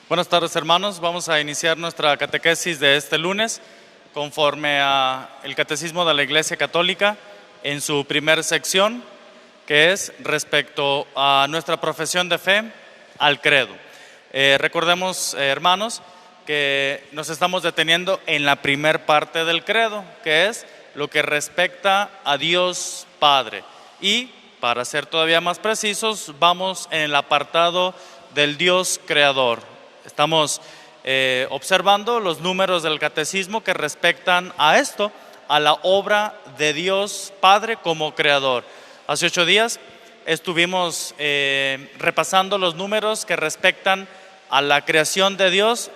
Buenas tardes, hermanos. Vamos a iniciar nuestra catequesis de este lunes conforme a el Catecismo de la Iglesia Católica en su primera sección, que es respecto a nuestra profesión de fe, al credo. Recordemos, hermanos, que nos estamos deteniendo en la primer parte del credo, que es lo que respecta a Dios Padre. Y para ser todavía más precisos, vamos en el apartado del Dios Creador. Estamos observando los números del catecismo que respectan a esto, a la obra de Dios Padre como creador. Hace 8 días estuvimos repasando los números que respectan a la creación de Dios,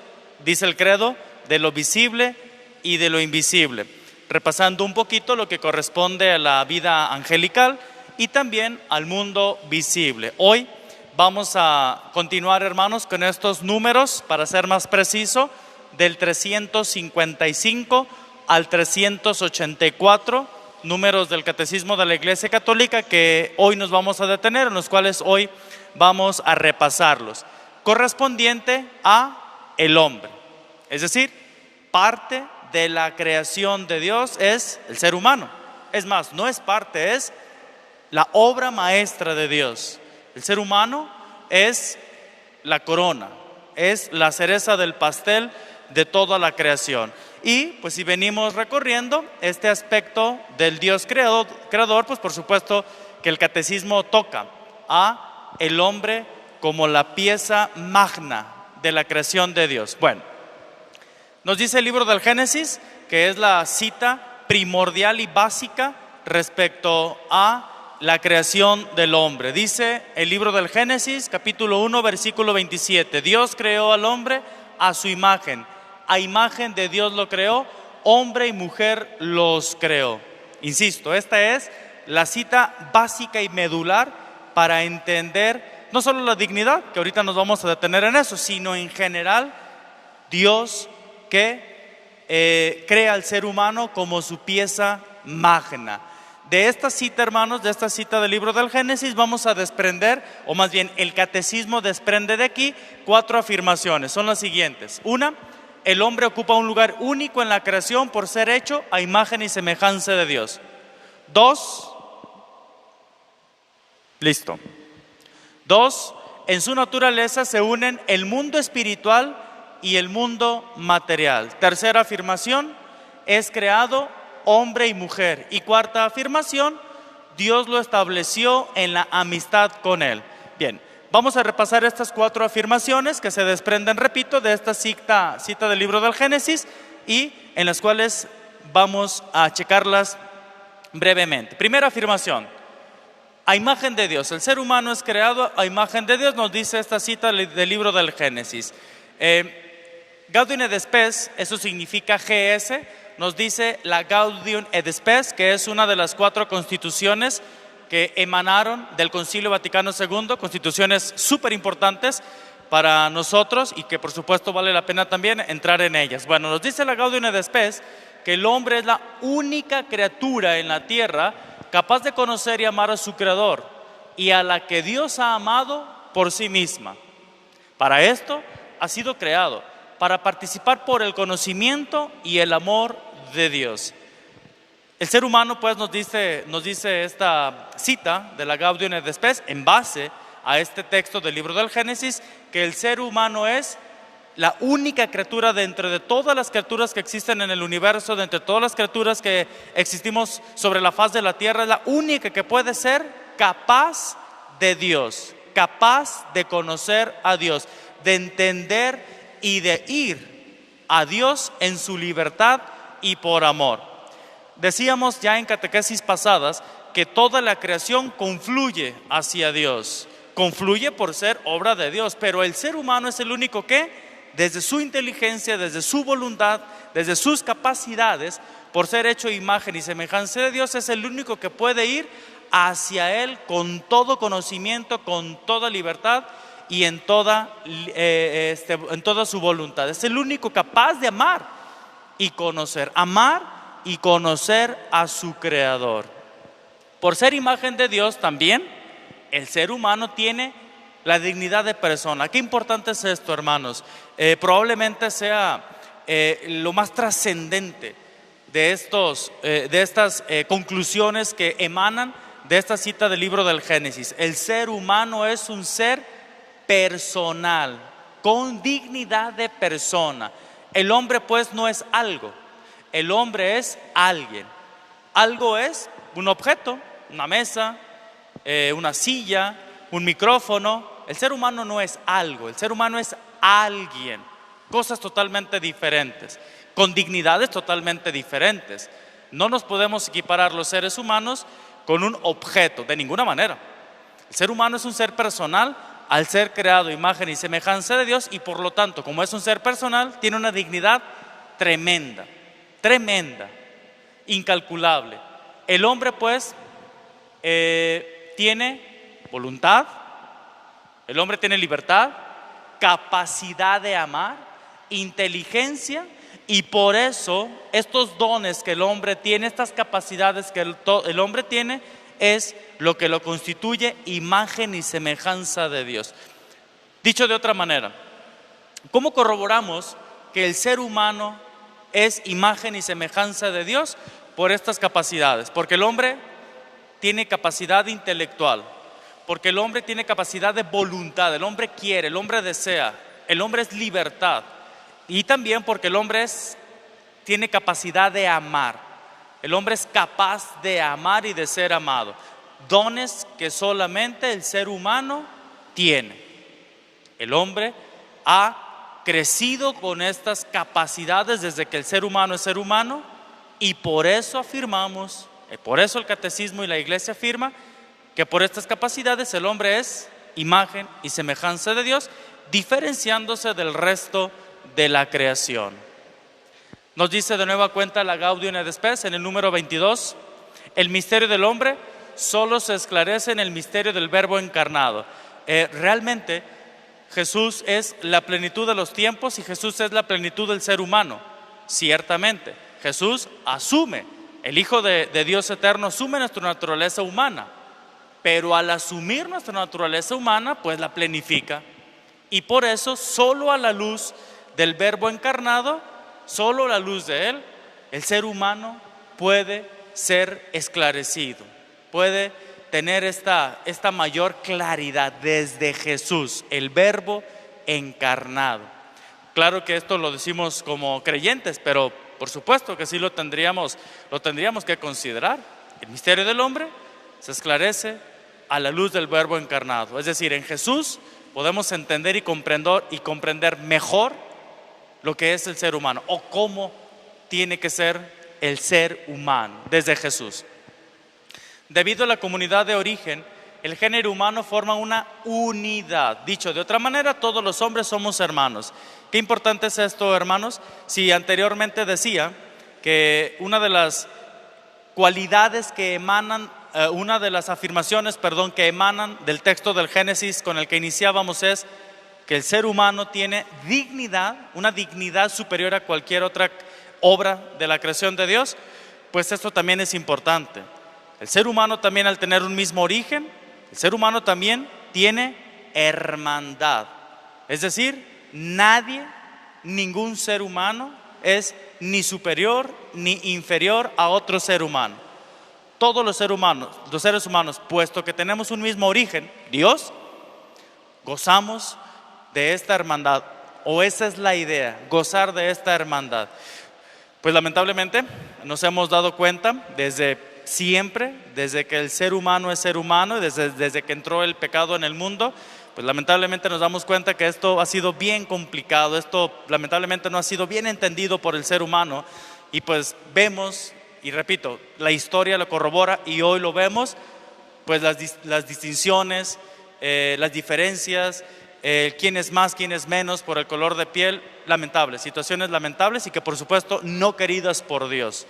dice el credo, de lo visible y de lo invisible, repasando un poquito lo que corresponde a la vida angelical y también al mundo visible. Hoy vamos a continuar, hermanos, con estos números, para ser más preciso, del 355 al 384, números del Catecismo de la Iglesia Católica que hoy nos vamos a detener, en los cuales hoy vamos a repasarlos, correspondiente a el hombre. Es decir, parte de la creación de Dios es el ser humano. Es más, no es parte, es la obra maestra de Dios. El ser humano es la corona, es la cereza del pastel de toda la creación. Y pues si venimos recorriendo este aspecto del Dios creador, pues por supuesto que el catecismo toca a el hombre como la pieza magna de la creación de Dios. Bueno, nos dice el libro del Génesis, que es la cita primordial y básica respecto a la creación del hombre. Dice el libro del Génesis, capítulo 1, versículo 27. Dios creó al hombre a su imagen. A imagen de Dios lo creó, hombre y mujer los creó. Insisto, esta es la cita básica y medular para entender no solo la dignidad, que ahorita nos vamos a detener en eso, sino en general Dios que crea al ser humano como su pieza magna. De esta cita, hermanos, de esta cita del libro del Génesis, vamos a desprender, o más bien el catecismo desprende de aquí 4 afirmaciones. Son las siguientes. 1, el hombre ocupa un lugar único en la creación por ser hecho a imagen y semejanza de Dios. 2, listo. 2, en su naturaleza se unen el mundo espiritual y el mundo material. Tercera afirmación, es creado hombre y mujer. Y cuarta afirmación, Dios lo estableció en la amistad con él. Bien, vamos a repasar estas 4 afirmaciones que se desprenden, repito, de esta cita del libro del Génesis, y en las cuales vamos a checarlas brevemente. Primera afirmación, a imagen de Dios. El ser humano es creado a imagen de Dios, nos dice esta cita del libro del Génesis. Gaudium et Spes, eso significa GS, nos dice la Gaudium et Spes, que es una de las 4 constituciones que emanaron del Concilio Vaticano II, constituciones súper importantes para nosotros y que por supuesto vale la pena también entrar en ellas. Bueno, nos dice la Gaudium et Spes que el hombre es la única criatura en la tierra capaz de conocer y amar a su Creador y a la que Dios ha amado por sí misma. Para esto ha sido creado, para participar por el conocimiento y el amor de Dios. El ser humano, pues, nos dice esta cita de la Gaudium et Spes, en base a este texto del libro del Génesis, que el ser humano es la única criatura de entre todas las criaturas que existen en el universo, de entre todas las criaturas que existimos sobre la faz de la tierra, es la única que puede ser capaz de Dios, capaz de conocer a Dios, de entender y de ir a Dios en su libertad y por amor. Decíamos ya en catequesis pasadas que toda la creación confluye hacia Dios, confluye por ser obra de Dios, pero el ser humano es el único que, desde su inteligencia, desde su voluntad, desde sus capacidades, por ser hecho imagen y semejanza de Dios, es el único que puede ir hacia Él con todo conocimiento, con toda libertad y en toda su voluntad. Es el único capaz de amar y conocer a su Creador. Por ser imagen de Dios también, el ser humano tiene la dignidad de persona. Qué importante es esto, hermanos. Probablemente sea lo más trascendente de estas conclusiones que emanan de esta cita del libro del Génesis. El ser humano es un ser personal, con dignidad de persona. El hombre pues no es algo, el hombre es alguien. Algo es un objeto, una mesa, una silla, un micrófono. El ser humano no es algo, el ser humano es alguien. Cosas totalmente diferentes, con dignidades totalmente diferentes. No nos podemos equiparar los seres humanos con un objeto, de ninguna manera. El ser humano es un ser personal al ser creado imagen y semejanza de Dios, y por lo tanto, como es un ser personal, tiene una dignidad tremenda, tremenda, incalculable. El hombre pues tiene voluntad, el hombre tiene libertad, capacidad de amar, inteligencia, y por eso estos dones que el hombre tiene, estas capacidades que el hombre tiene, es lo que lo constituye imagen y semejanza de Dios. Dicho de otra manera, ¿cómo corroboramos que el ser humano es imagen y semejanza de Dios? Por estas capacidades, porque el hombre tiene capacidad intelectual, porque el hombre tiene capacidad de voluntad, el hombre quiere, el hombre desea, el hombre es libertad, y también porque el hombre tiene capacidad de amar. El hombre es capaz de amar y de ser amado. Dones que solamente el ser humano tiene. El hombre ha crecido con estas capacidades desde que el ser humano es ser humano, y por eso afirmamos, por eso el catecismo y la iglesia afirma que por estas capacidades el hombre es imagen y semejanza de Dios, diferenciándose del resto de la creación. Nos dice de nueva cuenta la Gaudium et Spes en el número 22, el misterio del hombre solo se esclarece en el misterio del Verbo encarnado. Realmente Jesús es la plenitud de los tiempos y Jesús es la plenitud del ser humano. Ciertamente, Jesús asume, el Hijo de Dios eterno asume nuestra naturaleza humana, pero al asumir nuestra naturaleza humana, pues la plenifica. Y por eso, solo a la luz del Verbo encarnado, solo a la luz de Él, el ser humano puede ser esclarecido, puede tener esta mayor claridad desde Jesús, el Verbo encarnado. Claro que esto lo decimos como creyentes, pero por supuesto que sí lo tendríamos que considerar. El misterio del hombre se esclarece a la luz del Verbo encarnado. Es decir, en Jesús podemos entender y comprender mejor lo que es el ser humano o cómo tiene que ser el ser humano desde Jesús. Debido a la comunidad de origen, el género humano forma una unidad. Dicho de otra manera, todos los hombres somos hermanos. Qué importante es esto, hermanos. Si anteriormente decía que una de las cualidades que emanan, una de las afirmaciones, que emanan del texto del Génesis con el que iniciábamos es que el ser humano tiene dignidad, una dignidad superior a cualquier otra obra de la creación de Dios, pues esto también es importante. El ser humano también, al tener un mismo origen, el ser humano también tiene hermandad. Es decir, nadie, ningún ser humano es ni superior ni inferior a otro ser humano. Todos los seres humanos, puesto que tenemos un mismo origen, Dios, gozamos de esta hermandad, o esa es la idea, gozar de esta hermandad. Pues lamentablemente nos hemos dado cuenta desde siempre, desde que el ser humano es ser humano y desde que entró el pecado en el mundo, pues lamentablemente nos damos cuenta que esto ha sido bien complicado, esto lamentablemente no ha sido bien entendido por el ser humano, y pues vemos, y repito, la historia lo corrobora y hoy lo vemos, pues las distinciones, las diferencias, quién es más, quién es menos por el color de piel, lamentables, situaciones lamentables y que por supuesto no queridas por Dios.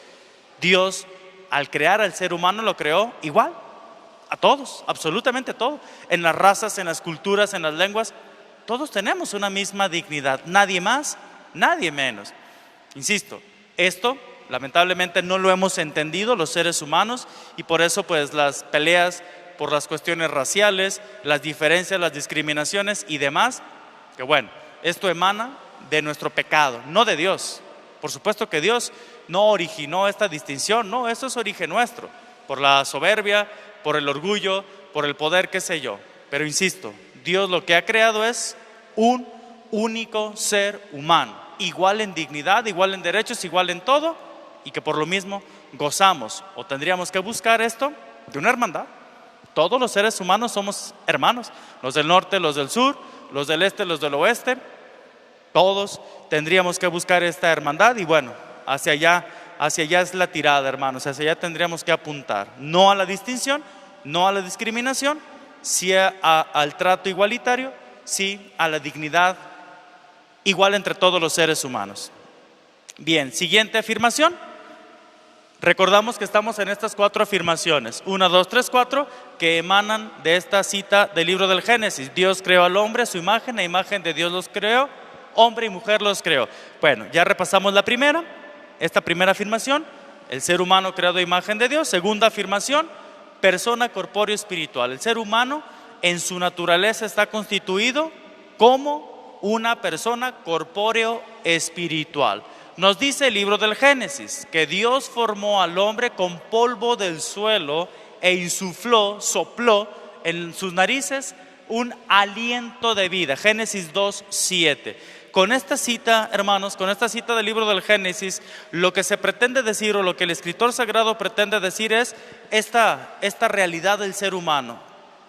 Dios, al crear al ser humano, lo creó igual a todos, absolutamente todo. En las razas, en las culturas, en las lenguas, todos tenemos una misma dignidad, nadie más, nadie menos. Insisto, esto lamentablemente no lo hemos entendido los seres humanos y por eso pues las peleas por las cuestiones raciales, las diferencias, las discriminaciones y demás, que bueno, esto emana de nuestro pecado, no de Dios. Por supuesto que Dios no originó esta distinción, no, esto es origen nuestro, por la soberbia, por el orgullo, por el poder, qué sé yo. Pero insisto, Dios lo que ha creado es un único ser humano, igual en dignidad, igual en derechos, igual en todo, y que por lo mismo gozamos, o tendríamos que buscar esto, de una hermandad. Todos los seres humanos somos hermanos, los del norte, los del sur, los del este, los del oeste. Todos tendríamos que buscar esta hermandad y bueno, hacia allá es la tirada, hermanos, hacia allá tendríamos que apuntar. No a la distinción, no a la discriminación, sí al trato igualitario, sí a la dignidad igual entre todos los seres humanos. Bien, siguiente afirmación. Recordamos que estamos en estas 4 afirmaciones, 1, 2, 3, 4, que emanan de esta cita del libro del Génesis. Dios creó al hombre, a su imagen, a imagen de Dios los creó, hombre y mujer los creó. Bueno, ya repasamos la primera, esta primera afirmación, el ser humano creado a imagen de Dios. Segunda afirmación, persona corpóreo espiritual. El ser humano en su naturaleza está constituido como una persona corpóreo espiritual. Nos dice el libro del Génesis que Dios formó al hombre con polvo del suelo e insufló, sopló en sus narices un aliento de vida. Génesis 2:7. Con esta cita, hermanos, con esta cita del libro del Génesis, lo que se pretende decir o lo que el escritor sagrado pretende decir es esta realidad del ser humano.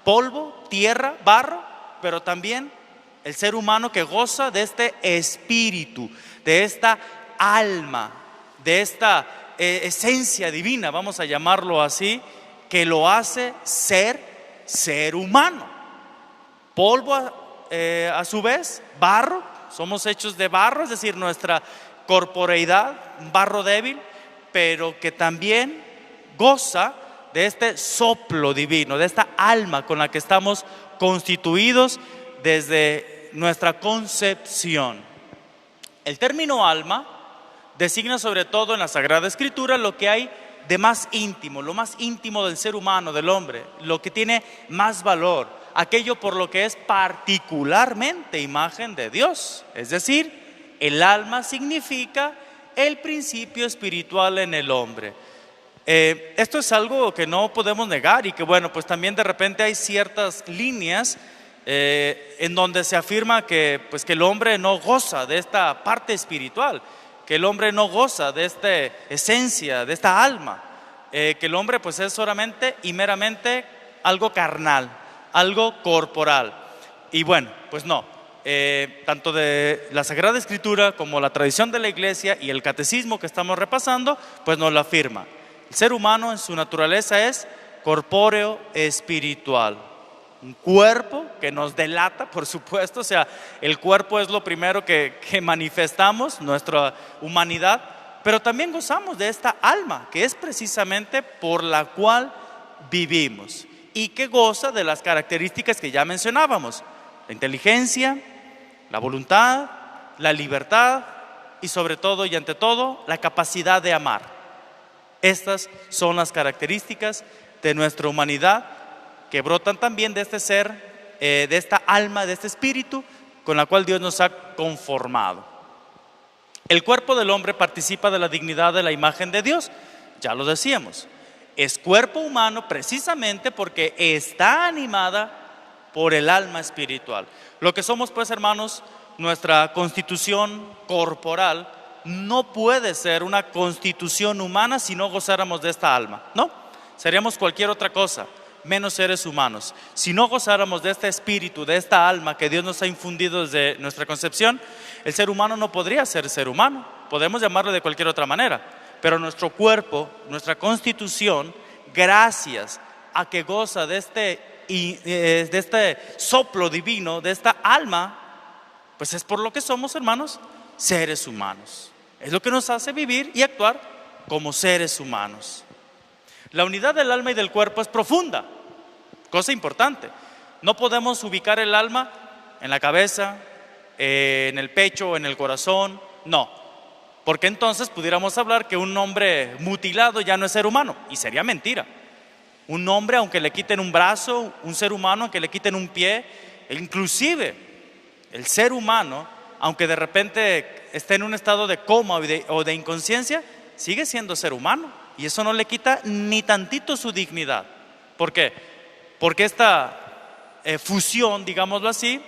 Polvo, tierra, barro, pero también el ser humano que goza de este espíritu, de esta alma, de esta esencia divina, vamos a llamarlo así, que lo hace ser humano. Polvo a su vez, barro, somos hechos de barro, es decir, nuestra corporeidad, un barro débil, pero que también goza de este soplo divino, de esta alma con la que estamos constituidos desde nuestra concepción. El término alma designa sobre todo en la Sagrada Escritura lo que hay de más íntimo, lo más íntimo del ser humano, del hombre, lo que tiene más valor, aquello por lo que es particularmente imagen de Dios. Es decir, el alma significa el principio espiritual en el hombre. Esto es algo que no podemos negar y que bueno, pues también de repente hay ciertas líneas en donde se afirma que el hombre no goza de esta parte espiritual, que el hombre no goza de esta esencia, de esta alma, que el hombre pues es solamente y meramente algo carnal, algo corporal. Y bueno, pues no, tanto de la Sagrada Escritura como la tradición de la Iglesia y el catecismo que estamos repasando, pues nos lo afirma. El ser humano en su naturaleza es corpóreo espiritual. Un cuerpo que nos delata, por supuesto, o sea, el cuerpo es lo primero que manifestamos, nuestra humanidad, pero también gozamos de esta alma, que es precisamente por la cual vivimos y que goza de las características que ya mencionábamos: la inteligencia, la voluntad, la libertad y sobre todo y ante todo, la capacidad de amar. Estas son las características de nuestra humanidad que brotan también de este ser, de esta alma, de este espíritu con la cual Dios nos ha conformado. El cuerpo del hombre participa de la dignidad de la imagen de Dios, ya lo decíamos. Es cuerpo humano precisamente porque está animada por el alma espiritual. Lo que somos, pues, hermanos, nuestra constitución corporal no puede ser una constitución humana si no gozáramos de esta alma, ¿no? Seríamos cualquier otra cosa menos seres humanos. Si no gozáramos de este espíritu, de esta alma que Dios nos ha infundido desde nuestra concepción, el ser humano no podría ser humano. Podemos llamarlo de cualquier otra manera, pero nuestro cuerpo, nuestra constitución, gracias a que goza de este soplo divino, de esta alma, pues es por lo que somos, hermanos, seres humanos. Es lo que nos hace vivir y actuar como seres humanos. La unidad del alma y del cuerpo es profunda, cosa importante. No podemos ubicar el alma en la cabeza, en el pecho, en el corazón, no. Porque entonces pudiéramos hablar que un hombre mutilado ya no es ser humano, y sería mentira. Un hombre, aunque le quiten un brazo, un ser humano, aunque le quiten un pie, e inclusive el ser humano, aunque de repente esté en un estado de coma o de inconsciencia, sigue siendo ser humano. Y eso no le quita ni tantito su dignidad. ¿Por qué? Porque esta fusión, digámoslo así,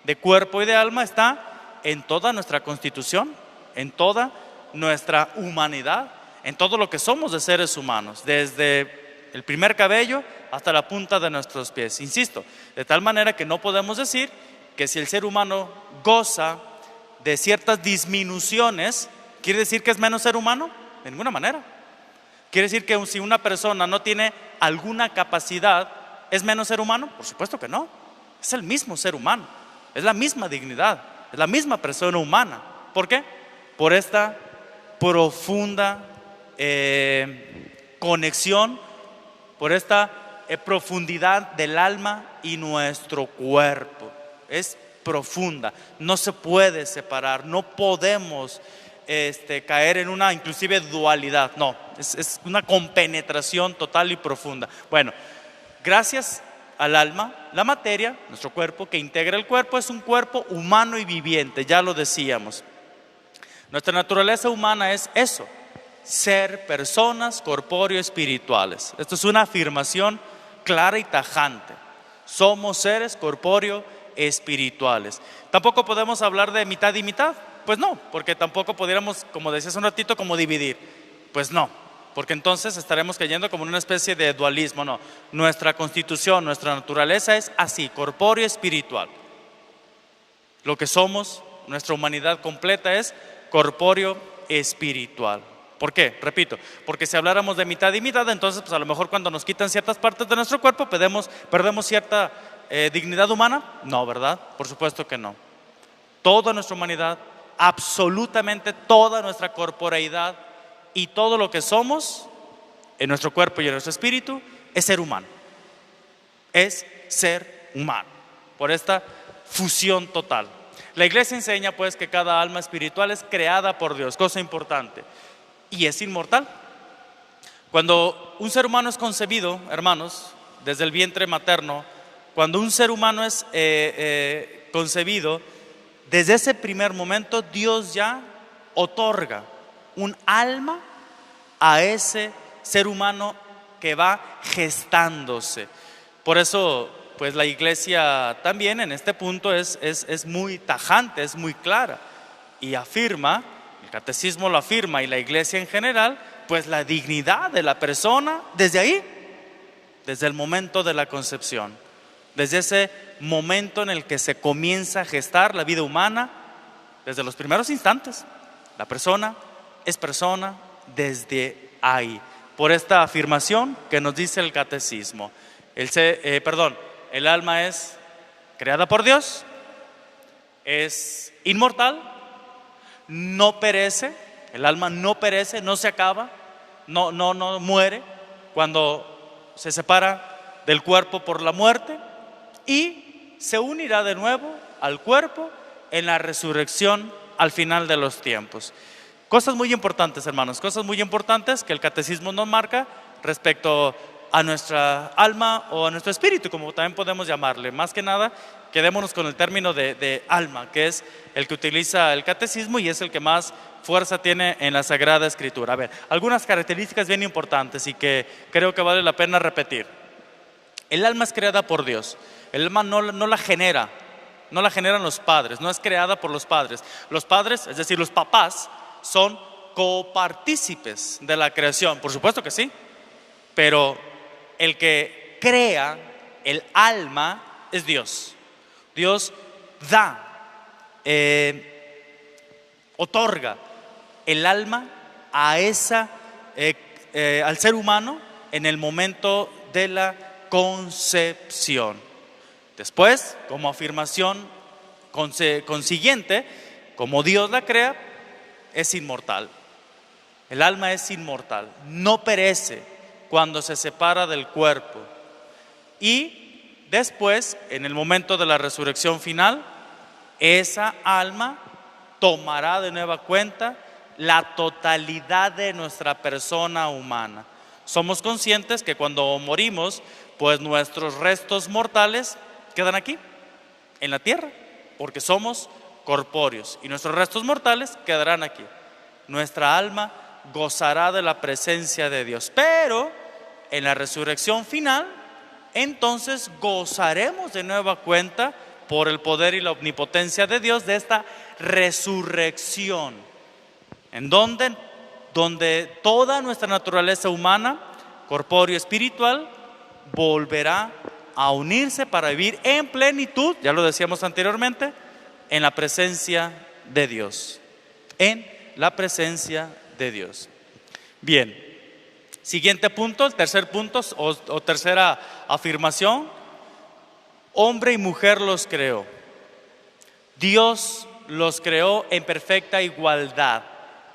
de cuerpo y de alma está en toda nuestra constitución, en toda nuestra humanidad, en todo lo que somos de seres humanos, desde el primer cabello hasta la punta de nuestros pies. Insisto, de tal manera que no podemos decir que si el ser humano goza de ciertas disminuciones, ¿quiere decir que es menos ser humano? De ninguna manera. ¿Quiere decir que si una persona no tiene alguna capacidad, es menos ser humano? Por supuesto que no. Es el mismo ser humano, es la misma dignidad, es la misma persona humana. ¿Por qué? Por esta profunda conexión, por esta profundidad del alma y nuestro cuerpo. Es profunda, no se puede separar, no podemos caer en una inclusive dualidad, no, es una compenetración total y profunda. Bueno, gracias al alma, la materia, nuestro cuerpo que integra el cuerpo, es un cuerpo humano y viviente, ya lo decíamos. Nuestra naturaleza humana es eso, ser personas corpóreo-espirituales. Esto es una afirmación clara y tajante. Somos seres corpóreo-espirituales. Tampoco podemos hablar de mitad y mitad. Pues no, porque tampoco pudiéramos, como decía hace un ratito, como dividir. Pues no, porque entonces estaremos cayendo como en una especie de dualismo. No, nuestra constitución, nuestra naturaleza es así, corpóreo-espiritual. Lo que somos, nuestra humanidad completa es corpóreo-espiritual. ¿Por qué? Repito, porque si habláramos de mitad y mitad, entonces pues a lo mejor cuando nos quitan ciertas partes de nuestro cuerpo perdemos cierta dignidad humana. No, ¿verdad? Por supuesto que no. Toda nuestra humanidad, absolutamente toda nuestra corporeidad y todo lo que somos en nuestro cuerpo y en nuestro espíritu es ser humano. Es ser humano, por esta fusión total. La iglesia enseña pues que cada alma espiritual es creada por Dios, cosa importante, y es inmortal. Cuando un ser humano es concebido, hermanos, desde el vientre materno, cuando un ser humano es concebido, desde ese primer momento Dios ya otorga un alma a ese ser humano que va gestándose. Por eso pues la iglesia también en este punto es muy tajante, es muy clara y afirma, el catecismo lo afirma y la iglesia en general, pues la dignidad de la persona desde ahí, desde el momento de la concepción, desde ese momento en el que se comienza a gestar la vida humana, desde los primeros instantes. La persona es persona desde ahí, por esta afirmación que nos dice el catecismo. El alma es creada por Dios, es inmortal, no perece, el alma no perece, no se acaba, no muere cuando se separa del cuerpo por la muerte, y se unirá de nuevo al cuerpo en la resurrección al final de los tiempos. Cosas muy importantes, hermanos, cosas muy importantes que el catecismo nos marca respecto a nuestra alma o a nuestro espíritu, como también podemos llamarle. Más que nada, quedémonos con el término de alma, que es el que utiliza el catecismo y es el que más fuerza tiene en la Sagrada Escritura. A ver, algunas características bien importantes y que creo que vale la pena repetir. El alma es creada por Dios. El alma no la generan los padres, no es creada por los padres. Los padres, es decir, los papás, son copartícipes de la creación, por supuesto que sí, pero el que crea el alma es Dios. Dios da, otorga el alma a al ser humano en el momento de la concepción. Después, como afirmación consiguiente, como Dios la crea, es inmortal. El alma es inmortal, no perece cuando se separa del cuerpo. Y después, en el momento de la resurrección final, esa alma tomará de nueva cuenta la totalidad de nuestra persona humana. Somos conscientes que cuando morimos, pues nuestros restos mortales quedan aquí, en la tierra, porque somos corpóreos y nuestros restos mortales quedarán aquí. Nuestra alma gozará de la presencia de Dios, pero en la resurrección final, entonces gozaremos de nueva cuenta por el poder y la omnipotencia de Dios de esta resurrección, en donde toda nuestra naturaleza humana, corpóreo y espiritual, volverá a unirse para vivir en plenitud, ya lo decíamos anteriormente, en la presencia de Dios. En la presencia de Dios. Bien, siguiente punto, el tercer punto o tercera afirmación: hombre y mujer los creó. Dios los creó en perfecta igualdad,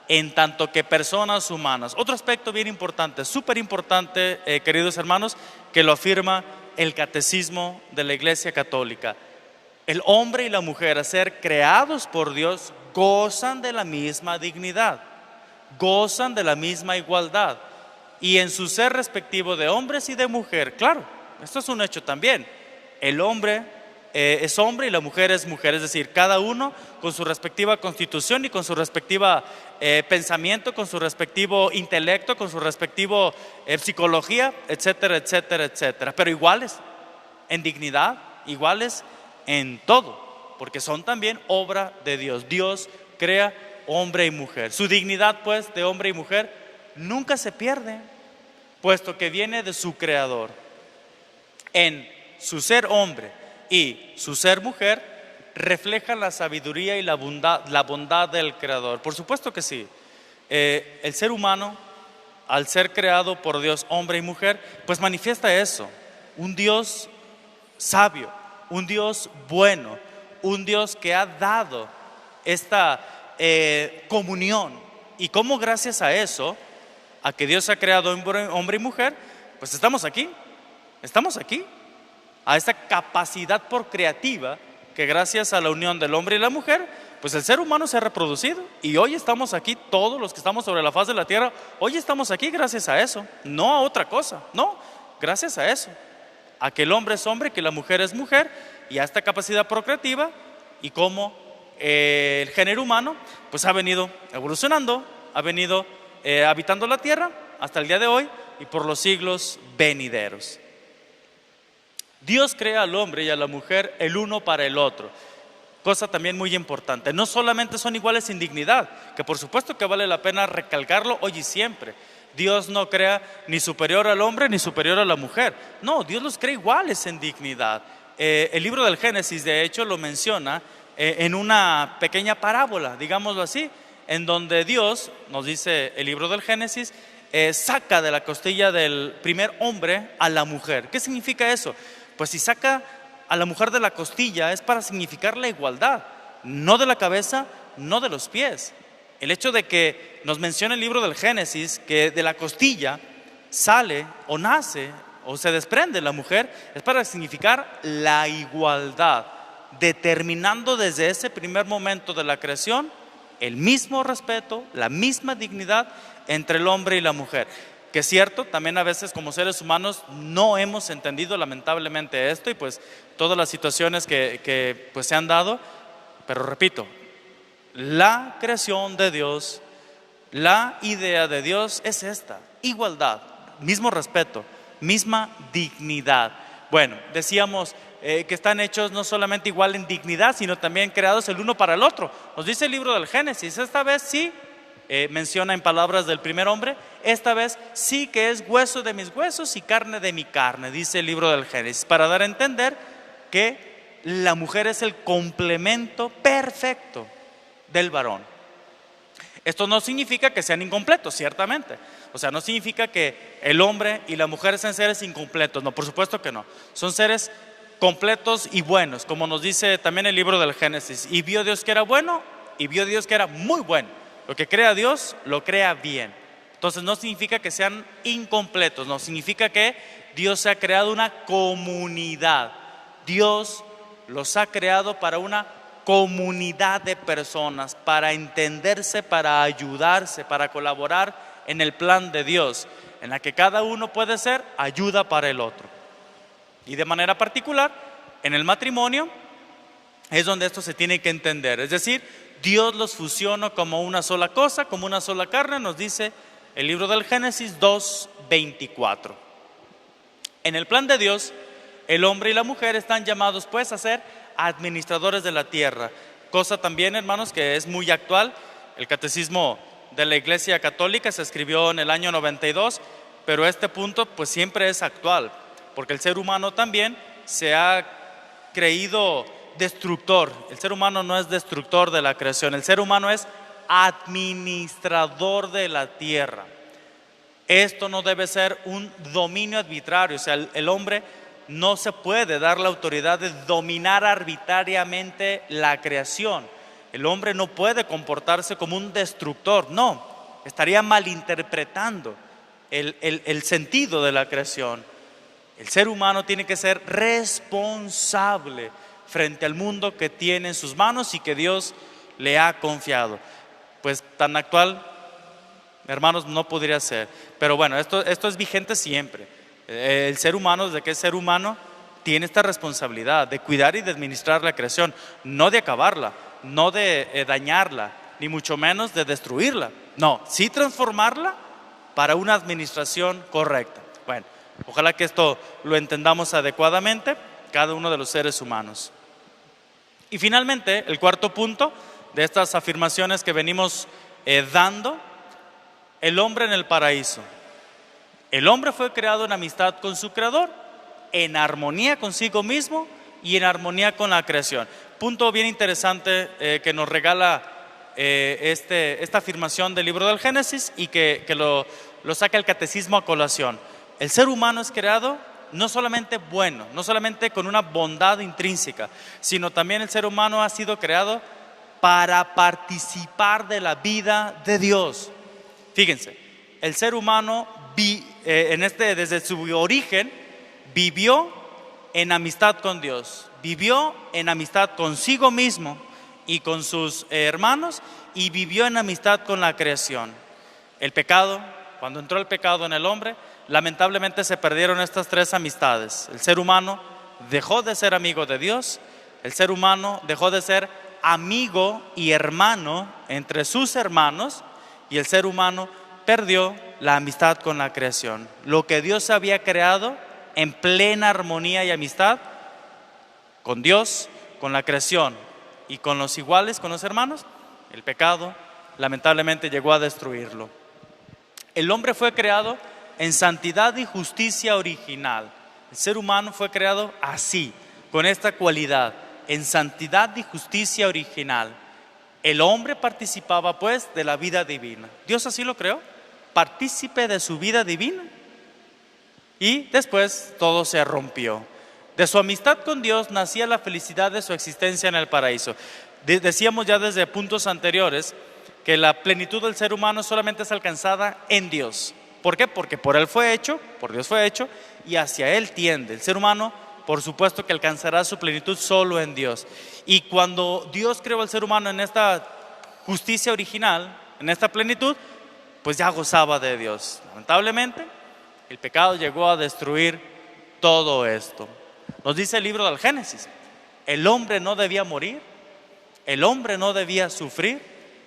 en tanto que personas humanas. Otro aspecto bien importante, súper importante, queridos hermanos, que lo afirma el Catecismo de la Iglesia Católica. El hombre y la mujer, a ser creados por Dios, gozan de la misma dignidad, gozan de la misma igualdad. Y en su ser respectivo de hombres y de mujer, claro, esto es un hecho también. El hombre es hombre y la mujer es mujer, es decir, cada uno con su respectiva constitución y con su respectiva pensamiento, con su respectivo intelecto, con su respectivo psicología, etcétera, etcétera, etcétera. Pero iguales en dignidad, iguales en todo, porque son también obra de Dios. Dios crea hombre y mujer. Su dignidad, pues, de hombre y mujer nunca se pierde, puesto que viene de su creador. En su ser hombre y su ser mujer reflejan la sabiduría y la bondad del creador. Por supuesto que sí. El ser humano, al ser creado por Dios, hombre y mujer, pues manifiesta eso: un Dios sabio, un Dios bueno, un Dios que ha dado esta comunión. Y cómo gracias a eso, a que Dios ha creado hombre y mujer, pues estamos aquí, a esta capacidad procreativa que gracias a la unión del hombre y la mujer, pues el ser humano se ha reproducido. Y hoy estamos aquí, todos los que estamos sobre la faz de la tierra, hoy estamos aquí gracias a eso, no a otra cosa, no, gracias a eso, a que el hombre es hombre, que la mujer es mujer, y a esta capacidad procreativa, y cómo el género humano pues ha venido evolucionando, ha venido habitando la tierra hasta el día de hoy y por los siglos venideros. Dios crea al hombre y a la mujer el uno para el otro. Cosa también muy importante, no solamente son iguales en dignidad, que por supuesto que vale la pena recalcarlo hoy y siempre. Dios no crea ni superior al hombre ni superior a la mujer. No, Dios los crea iguales en dignidad. El libro del Génesis, de hecho, lo menciona en una pequeña parábola, digámoslo así, en donde Dios, nos dice el libro del Génesis, saca de la costilla del primer hombre a la mujer. ¿Qué significa eso? Pues si saca a la mujer de la costilla es para significar la igualdad, no de la cabeza, no de los pies. El hecho de que nos menciona el libro del Génesis que de la costilla sale o nace o se desprende la mujer es para significar la igualdad, determinando desde ese primer momento de la creación el mismo respeto, la misma dignidad entre el hombre y la mujer. Que es cierto, también a veces como seres humanos no hemos entendido lamentablemente esto y pues todas las situaciones que pues se han dado, pero repito, la creación de Dios, la idea de Dios es esta: igualdad, mismo respeto, misma dignidad. Bueno, decíamos que están hechos no solamente igual en dignidad, sino también creados el uno para el otro. Nos dice el libro del Génesis, esta vez sí, menciona en palabras del primer hombre, esta vez sí que es hueso de mis huesos y carne de mi carne, dice el libro del Génesis, para dar a entender que la mujer es el complemento perfecto del varón. Esto no significa que sean incompletos, ciertamente. O sea, no significa que el hombre y la mujer sean seres incompletos. No, por supuesto que no. Son seres completos y buenos, como nos dice también el libro del Génesis. Y vio Dios que era bueno y vio Dios que era muy bueno. Lo que crea Dios, lo crea bien. Entonces no significa que sean incompletos, no significa que Dios ha creado una comunidad. Dios los ha creado para una comunidad de personas, para entenderse, para ayudarse, para colaborar en el plan de Dios. en la que cada uno puede ser ayuda para el otro. Y de manera particular, en el matrimonio es donde esto se tiene que entender. Es decir, Dios los fusionó como una sola cosa, como una sola carne, nos dice el libro del Génesis 2:24. En el plan de Dios, el hombre y la mujer están llamados pues a ser administradores de la tierra. Cosa también, hermanos, que es muy actual. El catecismo de la Iglesia Católica se escribió en el año 92, pero este punto pues siempre es actual, porque el ser humano también se ha creído destructor. El ser humano no es destructor de la creación, el ser humano es administrador de la tierra. Esto no debe ser un dominio arbitrario, o sea, el hombre no se puede dar la autoridad de dominar arbitrariamente la creación. El hombre no puede comportarse como un destructor, no, estaría malinterpretando el sentido de la creación. El ser humano tiene que ser responsable frente al mundo que tiene en sus manos y que Dios le ha confiado. Pues tan actual, hermanos, no podría ser. Pero bueno, esto es vigente siempre. El ser humano, desde que es ser humano, tiene esta responsabilidad de cuidar y de administrar la creación, no de acabarla, no de dañarla, ni mucho menos de destruirla. No, sí transformarla para una administración correcta. Bueno, ojalá que esto lo entendamos adecuadamente, cada uno de los seres humanos. Y finalmente, el cuarto punto de estas afirmaciones que venimos dando, el hombre en el paraíso. El hombre fue creado en amistad con su creador, en armonía consigo mismo y en armonía con la creación. Punto bien interesante que nos regala esta afirmación del libro del Génesis y que lo saca el catecismo a colación. El ser humano es creado no solamente bueno, no solamente con una bondad intrínseca, sino también el ser humano ha sido creado para participar de la vida de Dios. Fíjense, el ser humano desde su origen vivió en amistad con Dios, vivió en amistad consigo mismo y con sus hermanos, y vivió en amistad con la creación. El pecado, cuando entró el pecado en el hombre, lamentablemente se perdieron estas tres amistades. El ser humano dejó de ser amigo de Dios, el ser humano dejó de ser amigo y hermano entre sus hermanos, y el ser humano perdió la amistad con la creación. Lo que Dios había creado en plena armonía y amistad con Dios, con la creación y con los iguales, con los hermanos, el pecado lamentablemente llegó a destruirlo. El hombre fue creado en santidad y justicia original. El ser humano fue creado así, con esta cualidad, en santidad y justicia original. El hombre participaba pues de la vida divina. Dios así lo creó, partícipe de su vida divina. Y después todo se rompió. De su amistad con Dios nacía la felicidad de su existencia en el paraíso. Decíamos ya desde puntos anteriores que la plenitud del ser humano solamente es alcanzada en Dios. ¿Por qué? Porque por Él fue hecho, por Dios fue hecho, y hacia Él tiende. El ser humano, por supuesto, que alcanzará su plenitud solo en Dios. Y cuando Dios creó al ser humano en esta justicia original, en esta plenitud, pues ya gozaba de Dios. Lamentablemente, el pecado llegó a destruir todo esto. Nos dice el libro del Génesis, el hombre no debía morir, el hombre no debía sufrir.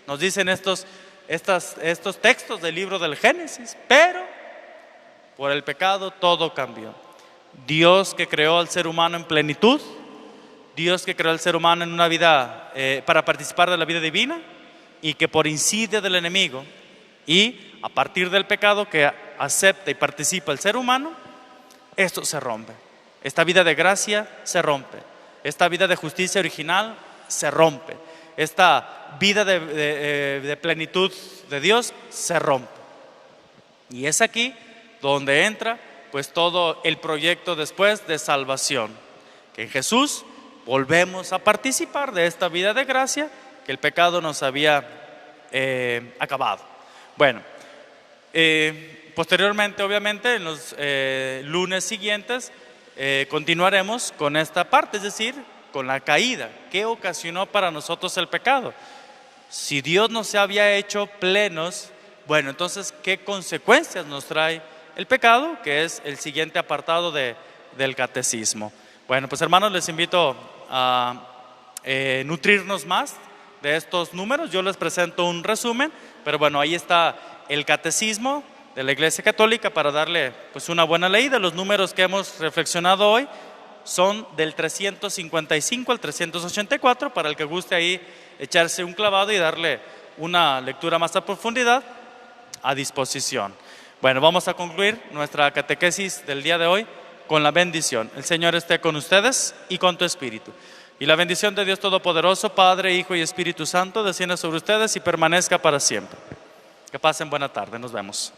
Nos dicen estos textos del libro del Génesis, pero por el pecado todo cambió. Dios, que creó al ser humano en plenitud, Dios que creó al ser humano en una vida para participar de la vida divina, y que por insidia del enemigo y a partir del pecado que acepta y participa el ser humano, esto se rompe. Esta vida de gracia se rompe, esta vida de justicia original se rompe, esta vida de plenitud de Dios se rompe. Y es aquí donde entra pues todo el proyecto después de salvación, que en Jesús volvemos a participar de esta vida de gracia que el pecado nos había acabado. Bueno, posteriormente, obviamente, en los lunes siguientes continuaremos con esta parte, es decir, con la caída. ¿Qué ocasionó para nosotros el pecado? Si Dios nos había hecho plenos, bueno, entonces, ¿qué consecuencias nos trae el pecado, que es el siguiente apartado del catecismo. Bueno, pues hermanos, les invito a nutrirnos más de estos números. Yo les presento un resumen, pero bueno, ahí está el catecismo de la Iglesia Católica para darle pues una buena leída. Los números que hemos reflexionado hoy son del 355 al 384, para el que guste ahí echarse un clavado y darle una lectura más a profundidad, a disposición. Bueno, vamos a concluir nuestra catequesis del día de hoy con la bendición. El Señor esté con ustedes y con tu espíritu. Y la bendición de Dios Todopoderoso, Padre, Hijo y Espíritu Santo, descienda sobre ustedes y permanezca para siempre. Que pasen buena tarde. Nos vemos.